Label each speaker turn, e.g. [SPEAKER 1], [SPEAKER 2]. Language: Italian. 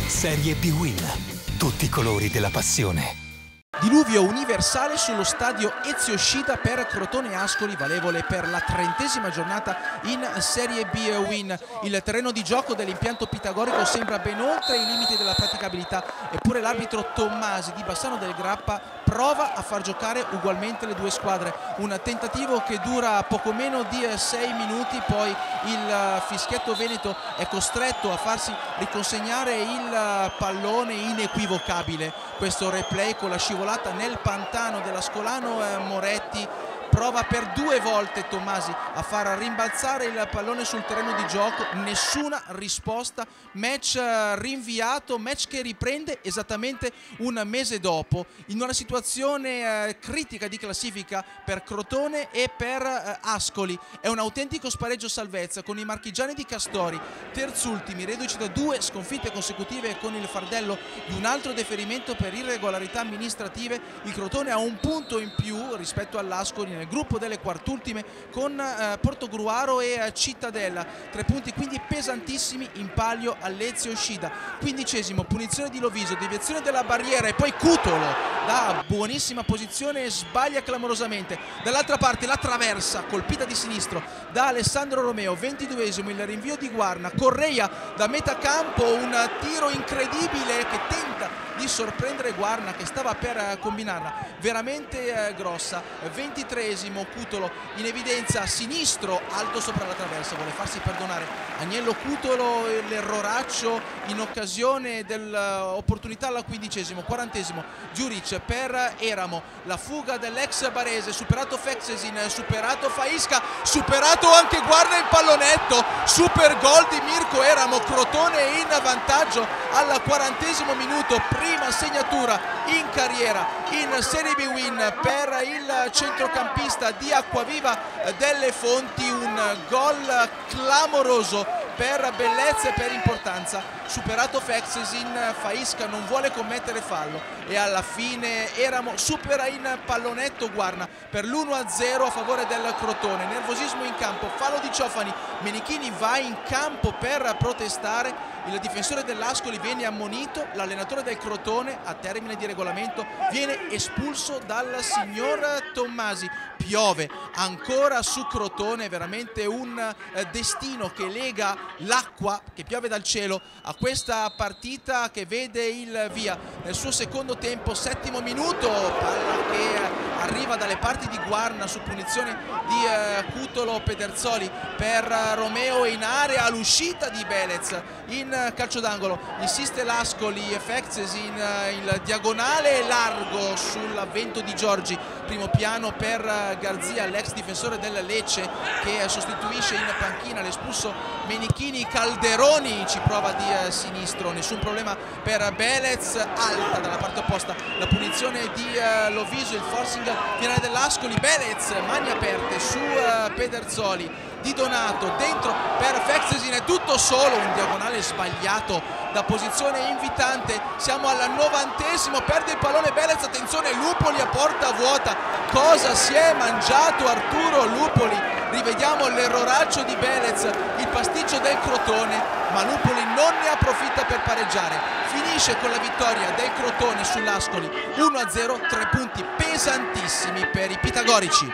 [SPEAKER 1] Serie B-Win. Tutti i colori della passione.
[SPEAKER 2] Diluvio universale sullo stadio Ezio Scida per Crotone Ascoli, valevole per la 30ª giornata in Serie B-Win. Il terreno di gioco dell'impianto pitagorico sembra ben oltre i limiti della praticabilità, eppure l'arbitro Tommasi di Bassano del Grappa prova a far giocare ugualmente le due squadre. Un tentativo che dura poco meno di 6 minuti, poi il fischietto veneto è costretto a farsi riconsegnare il pallone inequivocabile. Questo replay con la scivolata nel pantano dell'ascolano Moretti. Prova per 2 volte Tommasi a far rimbalzare il pallone sul terreno di gioco, nessuna risposta, match rinviato, match che riprende esattamente un mese dopo, in una situazione critica di classifica per Crotone e per Ascoli. È un autentico spareggio salvezza con i marchigiani di Castori, terzultimi, reduci da 2 sconfitte consecutive con il fardello di un altro deferimento per irregolarità amministrative. Il Crotone ha un punto in più rispetto all'Ascoli nel gruppo delle quartultime con Portogruaro e Cittadella, 3 punti quindi pesantissimi in palio all'Ezio Scida. 15esimo, punizione di Loviso, deviazione della barriera e poi Cutolo da buonissima posizione sbaglia clamorosamente. Dall'altra parte la traversa colpita di sinistro da Alessandro Romeo. 22esimo, il rinvio di Guarna, Correia da metà campo, un tiro incredibile che tenta di sorprendere Guarna che stava per combinarla veramente grossa. 23esimo, Cutolo in evidenza a sinistro, alto sopra la traversa, vuole farsi perdonare Agnello Cutolo l'erroraccio in occasione dell'opportunità alla 15esimo. 40esimo, Giuric per Eramo, la fuga dell'ex barese, superato Feksesin, superato Faisca, superato anche Guarna il pallonetto, super gol di Mirko Eramo, Crotone in vantaggio al 40esimo minuto, prima segnatura in carriera in Serie B-Win per il centrocampista di Acquaviva delle Fonti, un gol clamoroso per bellezza e per importanza. Superato Feksesin, Faisca non vuole commettere fallo e alla fine Eramo supera in pallonetto Guarna per l'1-0 a favore del Crotone. Nervosismo in campo, fallo di Ciofani, Menichini va in campo per protestare, il difensore dell'Ascoli viene ammonito, l'allenatore del Crotone a termine di regolamento viene espulso dal signor Tommasi. Piove ancora su Crotone, veramente un destino che lega l'acqua che piove dal cielo a questa partita che vede il via nel suo secondo tempo. 7° minuto, palla che arriva dalle parti di Guarna su punizione di Cutolo. Pederzoli per Romeo in area, all'uscita di Belez in calcio d'angolo, insiste l'Ascoli, Feksesin, il diagonale largo sull'avvento di Giorgi, primo piano per Garzia, l'ex difensore del Lecce che sostituisce in panchina l'espulso Menichini. Calderoni ci prova di sinistro, nessun problema per Belez, alta dalla parte opposta la punizione di Loviso, il forcing finale dell'Ascoli, Belez, mani aperte su Pederzoli, Di Donato dentro per Feksesin, è tutto solo, un diagonale sbagliato da posizione invitante. Siamo al 90esimo, perde il pallone Belez, attenzione Lupoli a porta vuota, cosa si è mangiato Arturo Lupoli? Rivediamo l'erroraccio di Belez, il pasticcio del Crotone, ma Lupoli non ne approfitta per pareggiare. Finisce con la vittoria del Crotone sull'Ascoli 1-0, 3 punti pesantissimi per i pitagorici.